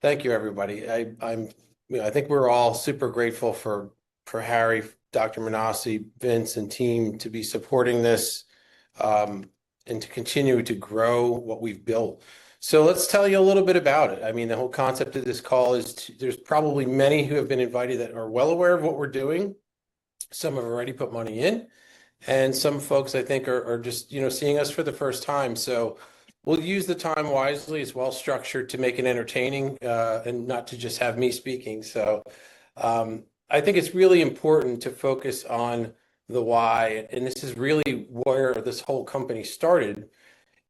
Thank you, everybody. I think we're all super grateful for Harry, Dr. Manassi, Vince, and team to be supporting this, and to continue to grow what we've built. So let's tell you a little bit about it. I mean, the whole concept of this call is there's probably many who have been invited that are well aware of what we're doing. Some have already put money in, and some folks I think are just seeing us for the first time. So we'll use the time wisely. It's well structured to make it entertaining, and not to just have me speaking. So I think it's really important to focus on the why, and this is really where this whole company started.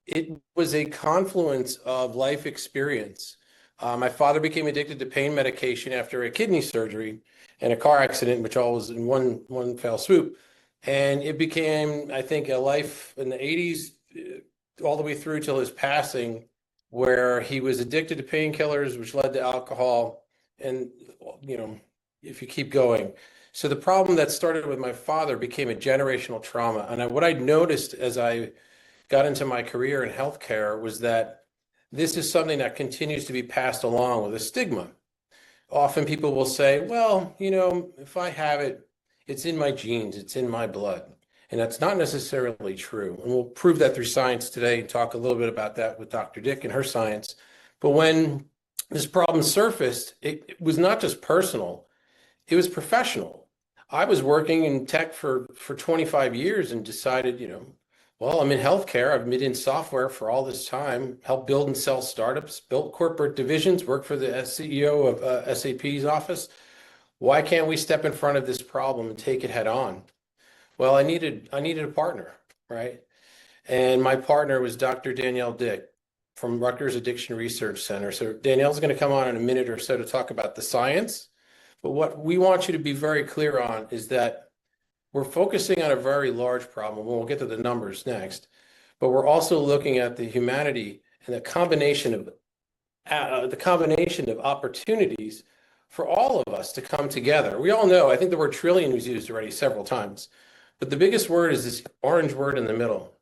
It was a confluence of life experience. My father became addicted to pain medication after a kidney surgery and a car accident, which all was in one fell swoop. And it became, I think, a life in the 80s, all the way through till his passing, where he was addicted to painkillers, which led to alcohol. And, you know, if you keep going. So the problem that started with my father became a generational trauma. And what I noticed as I got into my career in healthcare was that this is something that continues to be passed along with a stigma. Often people will say, well, if I have it, it's in my genes, it's in my blood. And that's not necessarily true. And we'll prove that through science today and talk a little bit about that with Dr. Dick and her science. But when this problem surfaced, it was not just personal, it was professional. I was working in tech for 25 years and decided, well, I'm in healthcare. I've been in software for all this time, helped build and sell startups, built corporate divisions, worked for the CEO of SAP's office. Why can't we step in front of this problem and take it head on? Well, I needed a partner, right? And my partner was Dr. Danielle Dick from Rutgers Addiction Research Center. So Danielle's going to come on in a minute or so to talk about the science. But what we want you to be very clear on is that we're focusing on a very large problem. We'll get to the numbers next, but we're also looking at the humanity and the combination of opportunities for all of us to come together. We all know, I think the word trillion was used already several times, but the biggest word is this orange word in the middle.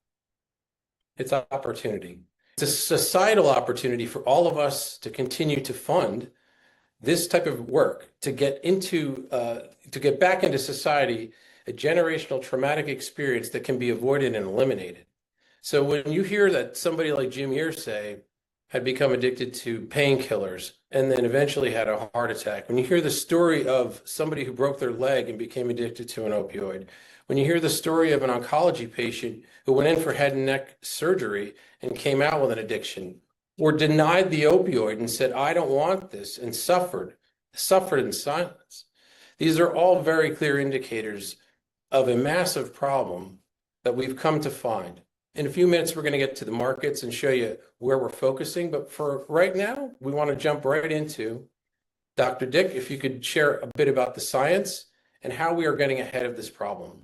It's opportunity. It's a societal opportunity for all of us to continue to fund this type of work to get back into society, a generational traumatic experience that can be avoided and eliminated. So when you hear that somebody like Jim Irsay had become addicted to painkillers and then eventually had a heart attack, when you hear the story of somebody who broke their leg and became addicted to an opioid, when you hear the story of an oncology patient who went in for head and neck surgery and came out with an addiction, or denied the opioid and said, I don't want this, and suffered in silence. These are all very clear indicators of a massive problem that we've come to find. In a few minutes, we're going to get to the markets and show you where we're focusing. But for right now, we want to jump right into Dr. Dick, if you could share a bit about the science and how we are getting ahead of this problem.